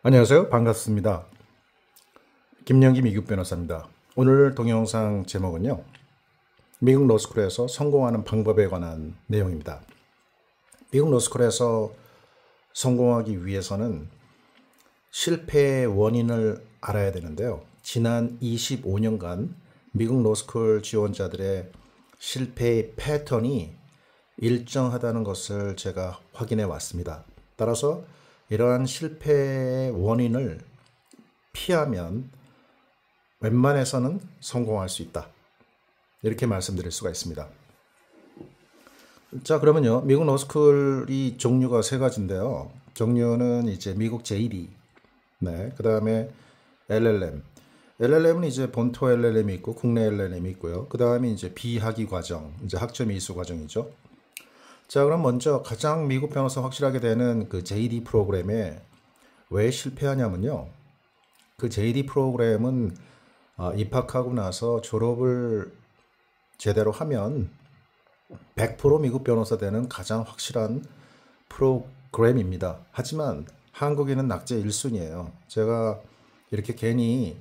안녕하세요. 반갑습니다. 김영기 미국 변호사입니다. 오늘 동영상 제목은요, 미국 로스쿨에서 성공하는 방법에 관한 내용입니다. 미국 로스쿨에서 성공하기 위해서는 실패의 원인을 알아야 되는데요. 지난 25년간 미국 로스쿨 지원자들의 실패의 패턴이 일정하다는 것을 제가 확인해 왔습니다. 따라서 이러한 실패의 원인을 피하면 웬만해서는 성공할 수 있다. 이렇게 말씀드릴 수가 있습니다. 자, 그러면요. 미국 로스쿨이 종류가 세 가지인데요. 종류는 이제 미국 JD, 그 다음에 LLM. LLM은 이제 본토 LLM이 있고 국내 LLM이 있고요. 그 다음에 이제 비학위 과정, 이제 학점 이수 과정이죠. 자, 그럼 먼저 가장 미국 변호사 확실하게 되는 그 JD 프로그램에 왜 실패하냐면요. 그 JD 프로그램은 입학하고 나서 졸업을 제대로 하면 100% 미국 변호사 되는 가장 확실한 프로그램입니다. 하지만 한국에는 낙제 1순위예요. 제가 이렇게 괜히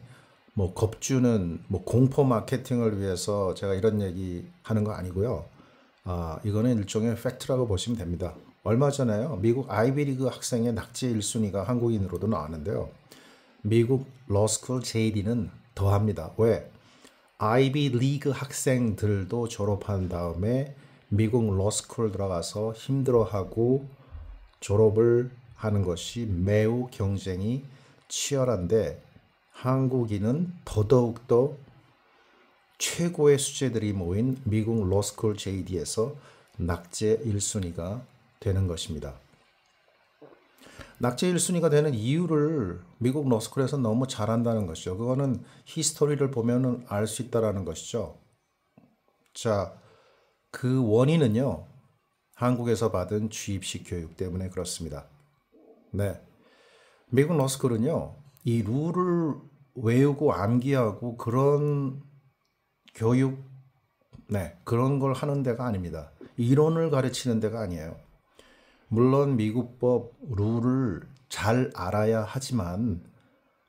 겁주는 공포 마케팅을 위해서 제가 이런 얘기 하는 거 아니고요. 이거는 일종의 팩트라고 보시면 됩니다. 얼마 전에요. 미국 아이비리그 학생의 낙제 1순위가 한국인으로도 나왔는데요. 미국 로스쿨 JD는 더합니다. 왜? 아이비리그 학생들도 졸업한 다음에 미국 로스쿨 들어가서 힘들어하고 졸업을 하는 것이 매우 경쟁이 치열한데 한국인은 더더욱더 최고의 수재들이 모인 미국 로스쿨 JD에서 낙제 1순위가 되는 것입니다. 낙제 1순위가 되는 이유를 미국 로스쿨에서 너무 잘한다는 것이죠. 그거는 히스토리를 보면 알 수 있다는 것이죠. 자, 그 원인은요. 한국에서 받은 주입식 교육 때문에 그렇습니다. 네, 미국 로스쿨은요. 이 룰을 외우고 암기하고 그런 교육, 그런 걸 하는 데가 아닙니다. 이론을 가르치는 데가 아니에요. 물론 미국법 룰을 잘 알아야 하지만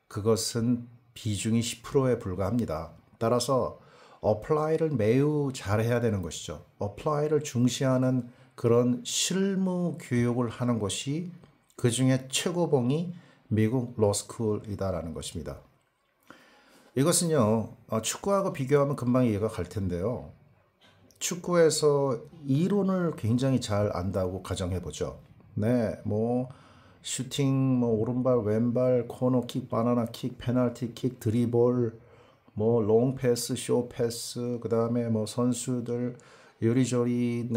그것은 비중이 10%에 불과합니다. 따라서 어플라이를 매우 잘해야 되는 것이죠. 어플라이를 중시하는 그런 실무 교육을 하는 것이 그 중에 최고봉이 미국 로스쿨이다라는 것입니다. 이것은요, 축구하고 비교하면 금방 이해가 갈 텐데요. 축구에서 이론을 굉장히 잘 안다고 가정해보죠. 슈팅, 오른발, 왼발, 코너킥, 바나나킥, 페널티킥, 드리블, 롱패스, 쇼패스, 그 다음에 선수들 요리조리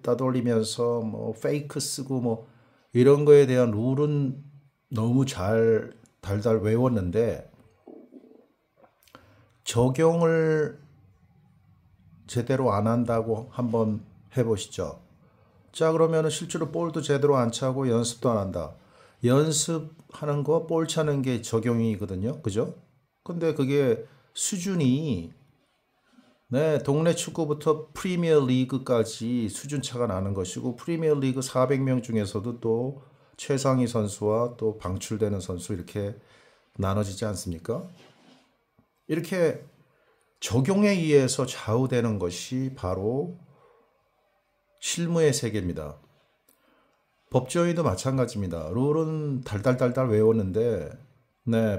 따돌리면서 페이크 쓰고 이런 거에 대한 룰은 너무 잘 달달 외웠는데 적용을 제대로 안 한다고 한번 해보시죠. 자, 그러면 실제로 볼도 제대로 안 차고 연습도 안 한다. 연습하는 거, 볼 차는 게 적용이거든요. 그죠? 근데 그게 수준이 동네 축구부터 프리미어 리그까지 수준차가 나는 것이고 프리미어 리그 400명 중에서도 또 최상위 선수와 또 방출되는 선수 이렇게 나눠지지 않습니까? 이렇게 적용에 의해서 좌우되는 것이 바로 실무의 세계입니다. 법조인도 마찬가지입니다. 룰은 달달달달 외웠는데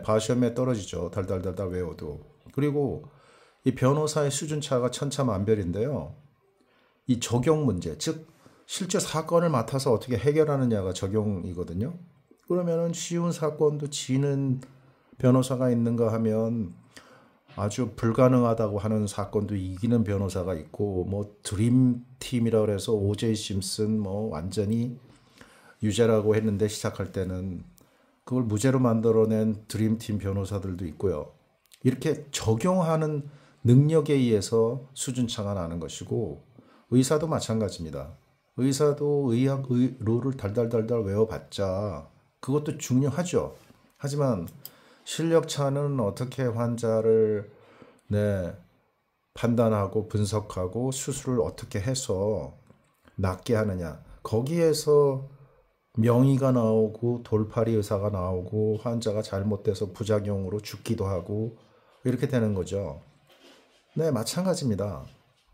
바시험에 떨어지죠. 달달달달 외워도. 그리고 이 변호사의 수준차가 천차만별인데요. 이 적용 문제, 즉 실제 사건을 맡아서 어떻게 해결하느냐가 적용이거든요. 그러면은 쉬운 사건도 지는 변호사가 있는가 하면 아주 불가능하다고 하는 사건도 이기는 변호사가 있고 드림팀이라고 해서 오제이 심슨 완전히 유죄라고 했는데 시작할 때는 그걸 무죄로 만들어낸 드림팀 변호사들도 있고요. 이렇게 적용하는 능력에 의해서 수준차가 나는 것이고 의사도 마찬가지입니다. 의사도 룰을 달달달달 외워봤자 그것도 중요하죠. 하지만 실력차는 어떻게 환자를 판단하고 분석하고 수술을 어떻게 해서 낫게 하느냐. 거기에서 명의가 나오고 돌팔이 의사가 나오고 환자가 잘못돼서 부작용으로 죽기도 하고 이렇게 되는 거죠. 네, 마찬가지입니다.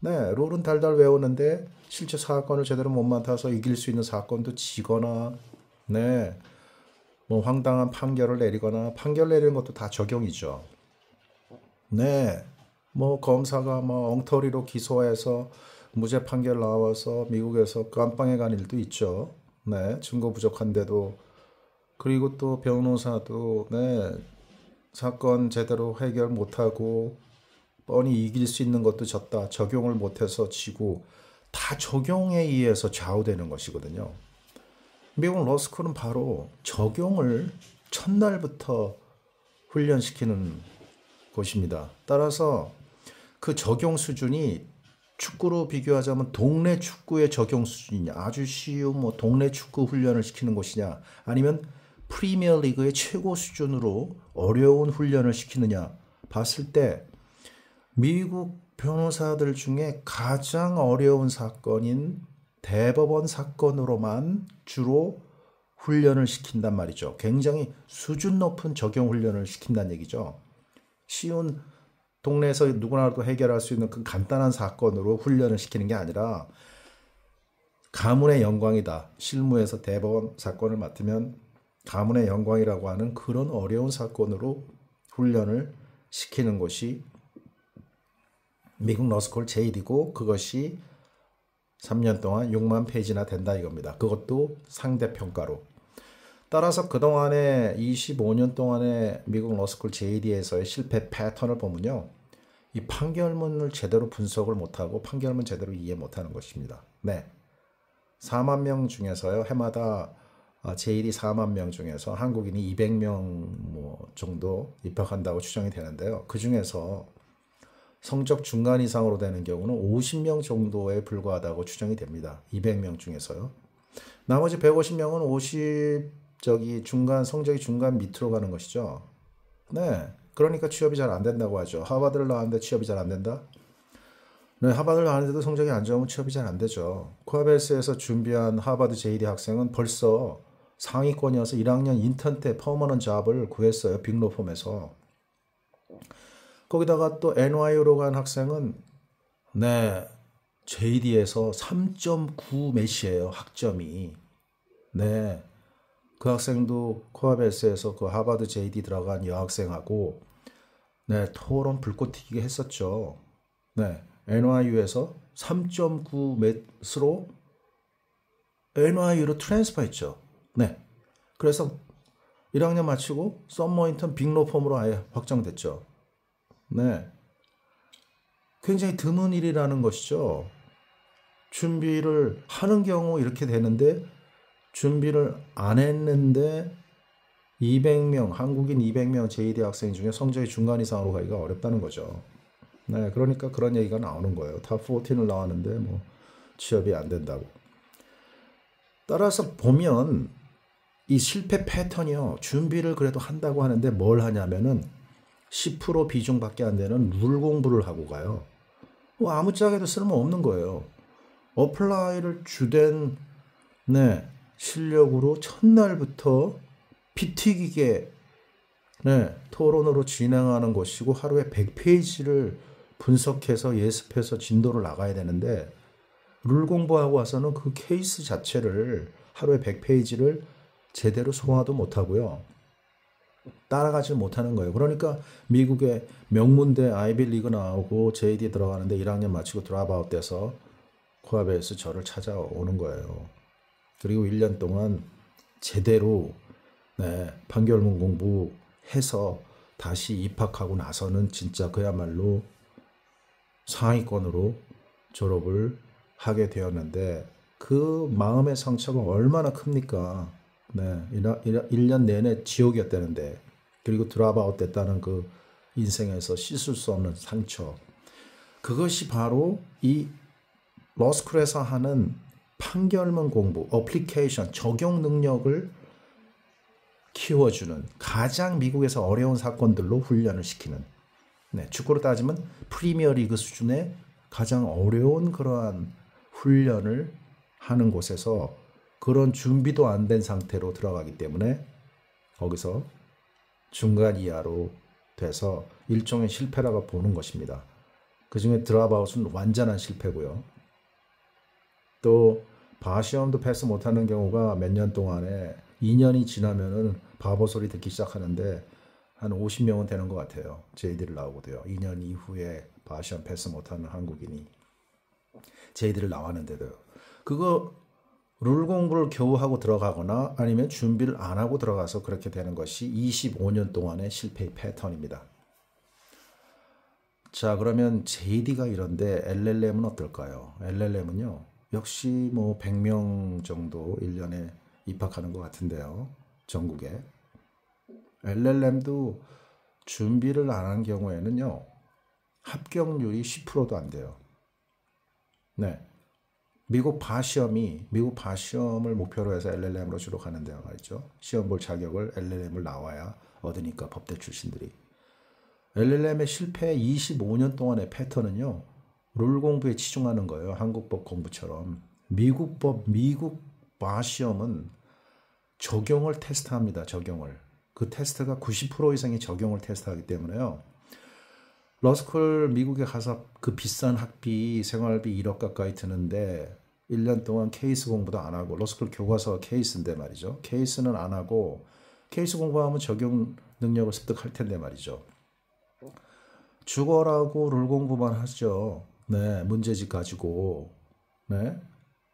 네, 룰은 달달 외우는데 실제 사건을 제대로 못 맡아서 이길 수 있는 사건도 지거나, 네, 뭐 황당한 판결을 내리거나, 판결 내리는 것도 다 적용이죠. 네, 뭐 검사가 뭐 엉터리로 기소해서 무죄 판결 나와서 미국에서 깜빵에 간 일도 있죠. 네, 증거 부족한데도. 그리고 또 변호사도 네, 사건 제대로 해결 못하고 뻔히 이길 수 있는 것도 졌다. 적용을 못해서 지고 다 적용에 의해서 좌우되는 것이거든요. 미국 러스쿨은 바로 적용을 첫날부터 훈련시키는 곳입니다. 따라서 그 적용 수준이 축구로 비교하자면 동네 축구의 적용 수준이냐, 아주 쉬운 뭐 동네 축구 훈련을 시키는 곳이냐, 아니면 프리미어 리그의 최고 수준으로 어려운 훈련을 시키느냐 봤을 때 미국 변호사들 중에 가장 어려운 사건인 대법원 사건으로만 주로 훈련을 시킨단 말이죠. 굉장히 수준 높은 적용 훈련을 시킨다는 얘기죠. 쉬운 동네에서 누구나도 해결할 수 있는 그 간단한 사건으로 훈련을 시키는 게 아니라 가문의 영광이다. 실무에서 대법원 사건을 맡으면 가문의 영광이라고 하는 그런 어려운 사건으로 훈련을 시키는 것이 미국 러스쿨 제일이고 그것이 3년 동안 6만 페이지나 된다 이겁니다. 그것도 상대평가로. 따라서 그동안에 25년 동안의 미국 러스쿨 JD에서의 실패 패턴을 보면요. 이 판결문을 제대로 분석을 못하고 판결문 제대로 이해 못하는 것입니다. 네, 4만 명 중에서요. 해마다 JD 4만 명 중에서 한국인이 200명 뭐 정도 입학한다고 추정이 되는데요. 그 중에서 성적 중간 이상으로 되는 경우는 50명 정도에 불과하다고 추정이 됩니다. 200명 중에서요. 나머지 150명은 성적이 중간 밑으로 가는 것이죠. 네. 그러니까 취업이 잘 안 된다고 하죠. 하버드를 나왔는데 취업이 잘 안 된다? 네, 하버드를 나왔는데도 성적이 안 좋으면 취업이 잘 안 되죠. 코아벨스에서 준비한 하버드 JD 학생은 벌써 상위권이어서 1학년 인턴 때 퍼머넌트 잡을 구했어요. 빅로펌에서. 거기다가 또 NYU로 간 학생은 네, JD에서 3.9 몇이에요. 학점이. 네. 그 학생도 코아벨스에서 그 하버드 JD 들어간 여학생하고 네, 토론 불꽃 튀기게 했었죠. 네. NYU에서 3.9 몇으로 NYU로 트랜스퍼 했죠. 네. 그래서 1학년 마치고 썸머 인턴 빅로펌으로 아예 확정됐죠. 네. 굉장히 드문 일이라는 것이죠. 준비를 하는 경우 이렇게 되는데 준비를 안 했는데 200명, 한국인 200명 JD 학생 중에 성적이 중간 이상으로 가기가 어렵다는 거죠. 네, 그러니까 그런 얘기가 나오는 거예요. 탑 14을 나왔는데 뭐 취업이 안 된다고. 따라서 보면 이 실패 패턴이요. 준비를 그래도 한다고 하는데 뭘 하냐면은 10% 비중밖에 안 되는 룰 공부를 하고 가요. 뭐 아무짝에도 쓸모없는 거예요. 어플라이를 주된 네, 실력으로 첫날부터 피 튀기게 네, 토론으로 진행하는 것이고 하루에 100페이지를 분석해서 예습해서 진도를 나가야 되는데 룰 공부하고 와서는 그 케이스 자체를 하루에 100페이지를 제대로 소화도 못하고요. 따라가지 못하는 거예요. 그러니까 미국의 명문대 아이비리그 나오고 JD 들어가는데 1학년 마치고 드랍아웃 돼서 코아벨스 저를 찾아오는 거예요. 그리고 1년 동안 제대로 네, 판결문 공부해서 다시 입학하고 나서는 진짜 그야말로 상위권으로 졸업을 하게 되었는데 그 마음의 상처가 얼마나 큽니까? 네, 1년 내내 지옥이었다는데 그리고 드랍아웃 됐다는 그 인생에서 씻을 수 없는 상처. 그것이 바로 이 러스쿨에서 하는 판결문 공부, 어플리케이션, 적용 능력을 키워주는 가장 미국에서 어려운 사건들로 훈련을 시키는 네, 축구로 따지면 프리미어 리그 수준의 가장 어려운 그러한 훈련을 하는 곳에서 그런 준비도 안 된 상태로 들어가기 때문에 거기서 중간 이하로 돼서 일종의 실패라고 보는 것입니다. 그중에 드랍아웃은 완전한 실패고요. 또 바시험도 패스 못하는 경우가 몇 년 동안에 2년이 지나면은 바보 소리 듣기 시작하는데 한 50명은 되는 것 같아요. JD를 나오고도요. 2년 이후에 바시험 패스 못하는 한국인이 JD를 나왔는데도요. 그거 룰 공부를 겨우 하고 들어가거나 아니면 준비를 안 하고 들어가서 그렇게 되는 것이 25년 동안의 실패의 패턴입니다. 자, 그러면 JD가 이런데 LLM은 어떨까요? LLM은요. 역시 뭐 100명 정도 1년에 입학하는 것 같은데요. 전국에. LLM도 준비를 안 한 경우에는요. 합격률이 10%도 안 돼요. 네. 미국 바시험을 목표로 해서 LLM으로 주로 가는데요. 말이죠. 시험 볼 자격을 LLM을 나와야 얻으니까 법대 출신들이. LLM의 실패 25년 동안의 패턴은요. 룰 공부에 치중하는 거예요. 한국법 공부처럼. 미국 바시험은 적용을 테스트합니다. 적용을. 그 테스트가 90% 이상의 적용을 테스트하기 때문에요. 러스쿨 미국에 가서 그 비싼 학비, 생활비 1억 가까이 드는데 1년 동안 케이스 공부도 안 하고 러스쿨 교과서 케이스인데 말이죠. 케이스는 안 하고 케이스 공부하면 적용 능력을 습득할 텐데 말이죠. 죽어라고 룰 공부만 하죠. 네, 문제집 가지고 네,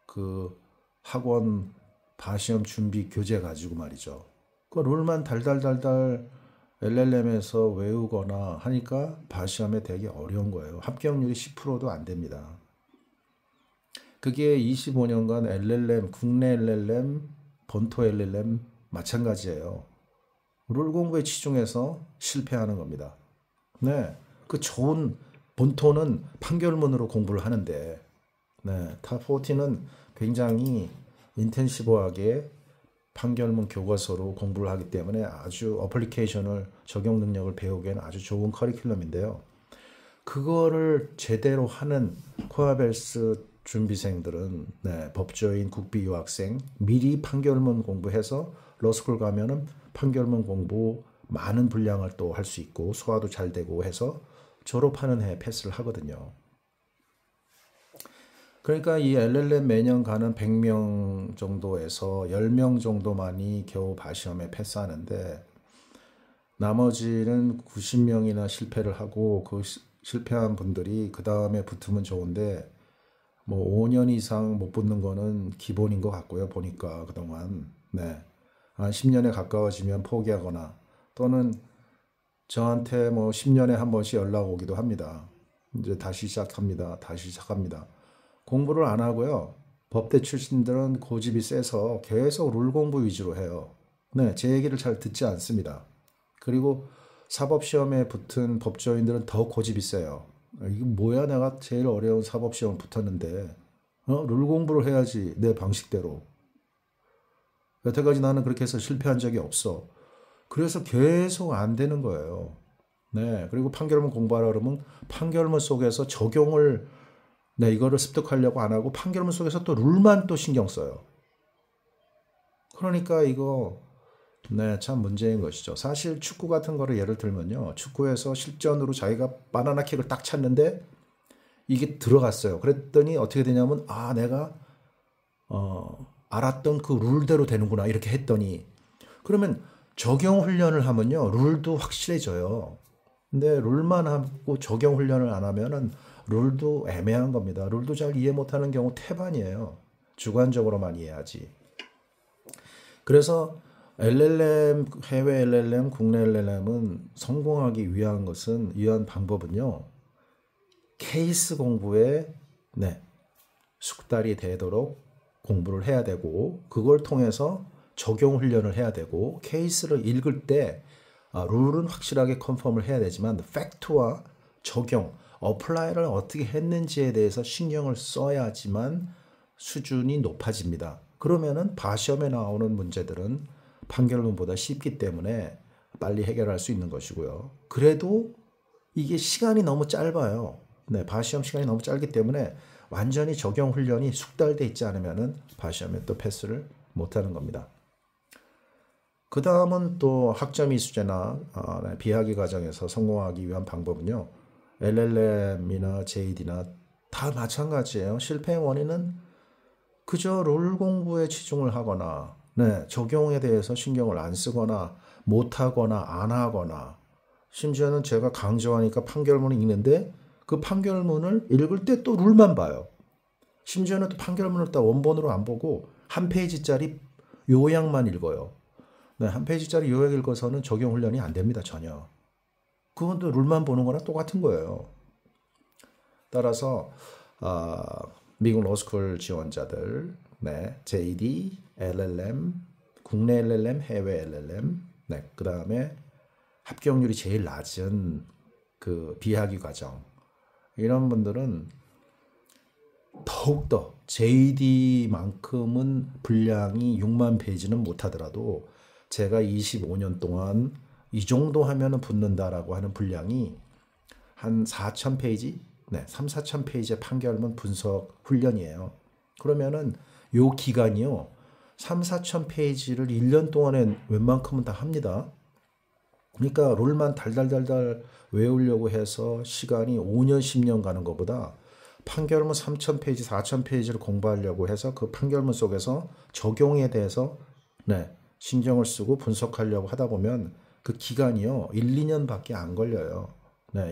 그 학원 바시험 준비 교재 가지고 말이죠. 그 룰만 달달달달 LLM에서 외우거나 하니까 바시험에 되게 어려운 거예요. 합격률이 10%도 안 됩니다. 그게 25년간 LLM, 국내 LLM, 본토 LLM 마찬가지예요. 룰 공부에 치중해서 실패하는 겁니다. 네, 그 좋은 본토는 판결문으로 공부를 하는데 네, 탑40는 굉장히 인텐시브하게 판결문 교과서로 공부를 하기 때문에 아주 어플리케이션을 적용 능력을 배우기에는 아주 좋은 커리큘럼인데요. 그거를 제대로 하는 코아벨스 준비생들은 네, 법조인, 국비 유학생 미리 판결문 공부해서 러스쿨 가면은 판결문 공부 많은 분량을 또 할 수 있고 소화도 잘 되고 해서 졸업하는 해에 패스를 하거든요. 그러니까 이 LLM 매년 가는 100명 정도에서 10명 정도만이 겨우 바시험에 패스하는데 나머지는 90명이나 실패를 하고 그 실패한 분들이 그 다음에 붙으면 좋은데 뭐 5년 이상 못 붙는 거는 기본인 것 같고요. 보니까 그동안 네, 한 10년에 가까워지면 포기하거나 또는 저한테 뭐 10년에 한 번씩 연락 오기도 합니다. 이제 다시 시작합니다. 공부를 안 하고요. 법대 출신들은 고집이 세서 계속 룰 공부 위주로 해요. 네, 제 얘기를 잘 듣지 않습니다. 그리고 사법시험에 붙은 법조인들은 더 고집이 세요. 이게 뭐야, 내가 제일 어려운 사법시험 붙었는데 룰 공부를 해야지 내 방식대로. 여태까지 나는 그렇게 해서 실패한 적이 없어. 그래서 계속 안 되는 거예요. 네, 그리고 판결문 공부하라 그러면 판결문 속에서 적용을 네, 이거를 습득하려고 안 하고 판결문 속에서 또 룰만 또 신경 써요. 그러니까 이거 네, 참 문제인 것이죠. 사실 축구 같은 거를 예를 들면요. 축구에서 실전으로 자기가 바나나킥을 딱 찼는데 이게 들어갔어요. 그랬더니 어떻게 되냐면 내가 알았던 그 룰대로 되는구나 이렇게 했더니 그러면 적용 훈련을 하면요. 룰도 확실해져요. 근데 룰만 하고 적용 훈련을 안 하면은 룰도 애매한 겁니다. 룰도 잘 이해 못하는 경우 태반이에요. 주관적으로만 이해하지. 그래서 LLM, 해외 LLM, 국내 LLM은 성공하기 위한 방법은요. 케이스 공부에 숙달이 되도록 공부를 해야 되고 그걸 통해서 적용 훈련을 해야 되고 케이스를 읽을 때 룰은 확실하게 컨펌을 해야 되지만 팩트와 적용, 어플라이를 어떻게 했는지에 대해서 신경을 써야지만 수준이 높아집니다. 그러면은 바시험에 나오는 문제들은 판결문보다 쉽기 때문에 빨리 해결할 수 있는 것이고요. 그래도 이게 시간이 너무 짧아요. 네, 바시험 시간이 너무 짧기 때문에 완전히 적용 훈련이 숙달돼 있지 않으면은 바시험에 또 패스를 못하는 겁니다. 그 다음은 또 학점 이수제나 비학위 과정에서 성공하기 위한 방법은요. LLM이나 JD나 다 마찬가지예요. 실패의 원인은 그저 룰 공부에 치중을 하거나 적용에 대해서 신경을 안 쓰거나 못하거나 안 하거나 심지어는 제가 강조하니까 판결문을 읽는데 그 판결문을 읽을 때 또 룰만 봐요. 심지어는 또 판결문을 딱 원본으로 안 보고 한 페이지짜리 요약만 읽어요. 한 페이지짜리 요약 읽어서는 적용 훈련이 안 됩니다. 전혀. 그건 또 룰만 보는 거랑 똑같은 거예요. 따라서 미국 로스쿨 지원자들 JD, LLM, 국내 LLM, 해외 LLM 그 다음에 합격률이 제일 낮은 그 비학위 과정 이런 분들은 더욱더 JD만큼은 분량이 6만 페이지는 못하더라도 제가 25년 동안 이 정도 하면 붙는다라고 하는 분량이 한 4천 페이지? 3, 4천 페이지의 판결문 분석 훈련이에요. 그러면은 요 기간이요. 3, 4천 페이지를 1년 동안에 웬만큼은 다 합니다. 그러니까 롤만 달달달달 외우려고 해서 시간이 5년, 10년 가는 것보다 판결문 3천 페이지, 4천 페이지를 공부하려고 해서 그 판결문 속에서 적용에 대해서 신경을 쓰고 분석하려고 하다 보면 그 기간이요. 1, 2년밖에 안 걸려요.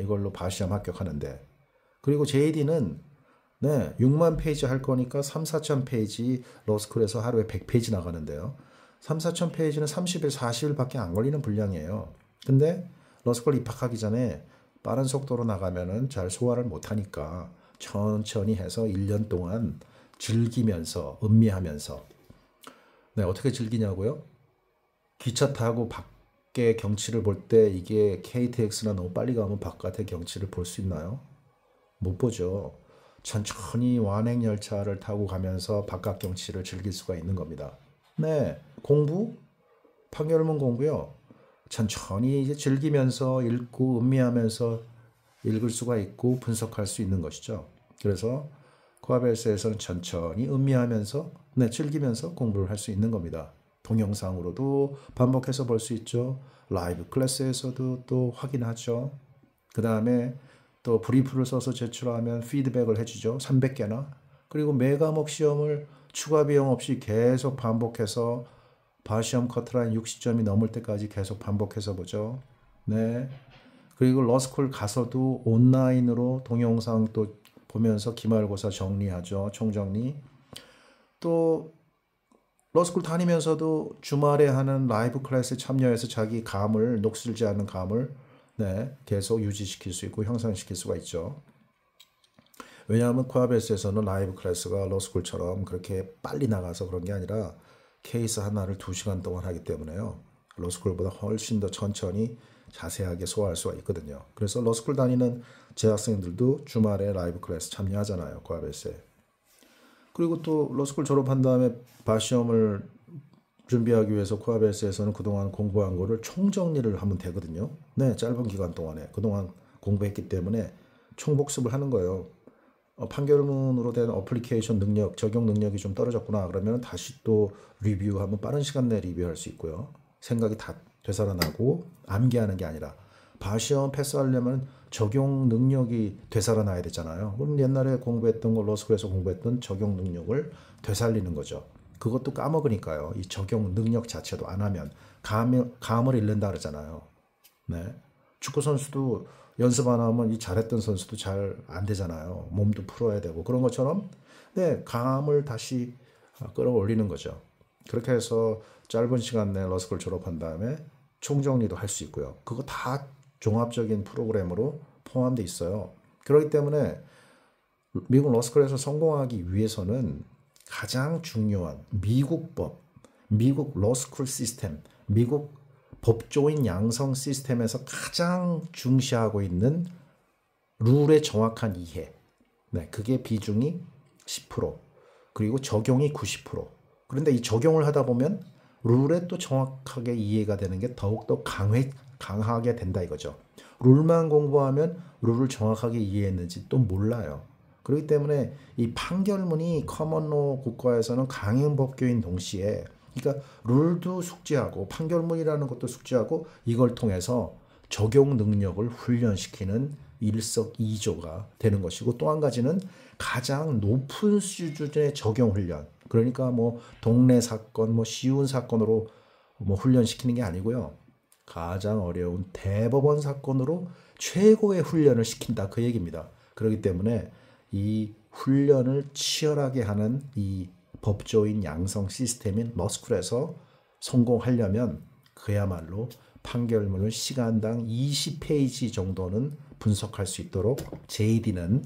이걸로 바시험 합격하는데. 그리고 JD는 6만 페이지 할 거니까 3, 4천 페이지 로스쿨에서 하루에 100페이지 나가는데요. 3, 4천 페이지는 30일, 40일밖에 안 걸리는 분량이에요. 근데 로스쿨 입학하기 전에 빠른 속도로 나가면은 잘 소화를 못하니까 천천히 해서 1년 동안 즐기면서 음미하면서 어떻게 즐기냐고요? 기차 타고 밖에 경치를 볼 때 이게 KTX나 너무 빨리 가면 바깥의 경치를 볼 수 있나요? 못 보죠. 천천히 완행열차를 타고 가면서 바깥 경치를 즐길 수가 있는 겁니다. 공부? 판결문 공부요. 천천히 이제 즐기면서 읽고 음미하면서 읽을 수가 있고 분석할 수 있는 것이죠. 그래서 코아벨스에서는 천천히 음미하면서 즐기면서 공부를 할 수 있는 겁니다. 동영상으로도 반복해서 볼 수 있죠. 라이브 클래스에서도 또 확인하죠. 그 다음에 또 브리프를 써서 제출하면 피드백을 해주죠. 300개나. 그리고 매 과목 시험을 추가 비용 없이 계속 반복해서 바시험 커트라인 60점이 넘을 때까지 계속 반복해서 보죠. 그리고 러스쿨 가서도 온라인으로 동영상 또 보면서 기말고사 정리하죠. 총정리. 또 러스쿨 다니면서도 주말에 하는 라이브 클래스에 참여해서 자기 감을 녹슬지 않는 감을 계속 유지시킬 수 있고 향상시킬 수가 있죠. 왜냐하면 코아벨스에서는 라이브 클래스가 러스쿨처럼 그렇게 빨리 나가서 그런 게 아니라 케이스 하나를 2시간 동안 하기 때문에요. 러스쿨보다 훨씬 더 천천히 자세하게 소화할 수가 있거든요. 그래서 러스쿨 다니는 재학생들도 주말에 라이브 클래스 참여하잖아요. 코아벨스에. 그리고 또 러스쿨 졸업한 다음에 바시험을 준비하기 위해서 코아벨스에서는 그동안 공부한 거를 총정리를 하면 되거든요. 짧은 기간 동안에 그동안 공부했기 때문에 총복습을 하는 거예요. 판결문으로 된 어플리케이션 능력, 적용 능력이 좀 떨어졌구나 그러면 다시 또 리뷰하면 빠른 시간 내에 리뷰할 수 있고요. 생각이 다 되살아나고 암기하는 게 아니라 바시험 패스하려면 적용 능력이 되살아나야 되잖아요. 그럼 옛날에 공부했던 거 로스쿨에서 공부했던 적용 능력을 되살리는 거죠. 그것도 까먹으니까요. 이 적용 능력 자체도 안 하면 감을 잃는다 그러잖아요. 축구 선수도 연습 안 하면 이 잘했던 선수도 잘 안 되잖아요. 몸도 풀어야 되고 그런 것처럼 감을 다시 끌어올리는 거죠. 그렇게 해서 짧은 시간 내에 러스쿨 졸업한 다음에 총정리도 할 수 있고요. 그거 다 종합적인 프로그램으로 포함되어 있어요. 그렇기 때문에 미국 러스쿨에서 성공하기 위해서는 가장 중요한 미국 법, 미국 러스쿨 시스템, 미국 법조인 양성 시스템에서 가장 중시하고 있는 룰의 정확한 이해. 그게 비중이 10%, 그리고 적용이 90%. 그런데 이 적용을 하다 보면 룰에 또 정확하게 이해가 되는 게 더욱더 강하게 된다 이거죠. 룰만 공부하면 룰을 정확하게 이해했는지 또 몰라요. 그렇기 때문에 이 판결문이 커먼로 국가에서는 강행법규인 동시에 그러니까 룰도 숙지하고 판결문이라는 것도 숙지하고 이걸 통해서 적용 능력을 훈련시키는 일석이조가 되는 것이고 또 한 가지는 가장 높은 수준의 적용 훈련. 그러니까 뭐 동네 사건, 뭐 쉬운 사건으로 뭐 훈련시키는 게 아니고요. 가장 어려운 대법원 사건으로 최고의 훈련을 시킨다 그 얘기입니다. 그렇기 때문에 이 훈련을 치열하게 하는 이 법조인 양성 시스템인 러스쿨에서 성공하려면 그야말로 판결문을 시간당 20페이지 정도는 분석할 수 있도록 JD는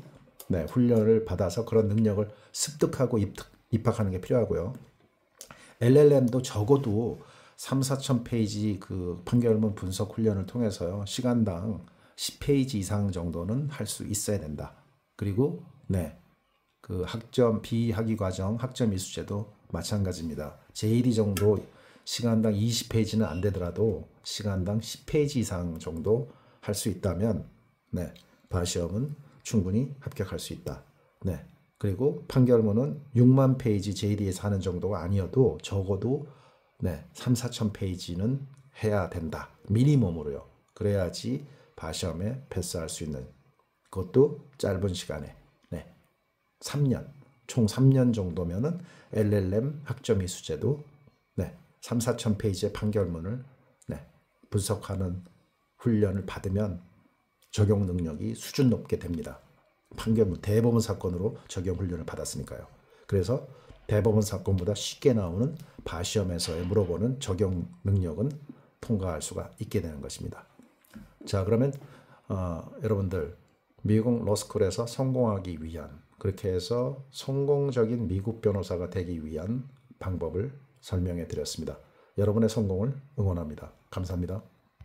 훈련을 받아서 그런 능력을 습득하고 입학하는 게 필요하고요. LLM도 적어도 3, 4천 페이지 그 판결문 분석 훈련을 통해서요. 시간당 10페이지 이상 정도는 할 수 있어야 된다. 그리고 그 학점 비학위 과정 학점 이수제도 마찬가지입니다. JD 정도 시간당 20페이지는 안 되더라도 시간당 10페이지 이상 정도 할 수 있다면 바시험은 충분히 합격할 수 있다. 그리고 판결문은 6만 페이지 JD에서 하는 정도가 아니어도 적어도 3, 4천 페이지는 해야 된다. 미니멈으로요. 그래야지 바시험에 패스할 수 있는 그것도 짧은 시간에 3년 총 3년 정도면은 LLM 학점 이수제도 3, 4천 페이지의 판결문을 분석하는 훈련을 받으면 적용 능력이 수준 높게 됩니다. 판결문 대법원 사건으로 적용 훈련을 받았으니까요. 그래서 대법원 사건보다 쉽게 나오는 바시험에서의 물어보는 적용 능력은 통과할 수가 있게 되는 것입니다. 자, 그러면 여러분들 미국 러스쿨에서 성공하기 위한 그렇게 해서 성공적인 미국 변호사가 되기 위한 방법을 설명해 드렸습니다. 여러분의 성공을 응원합니다. 감사합니다.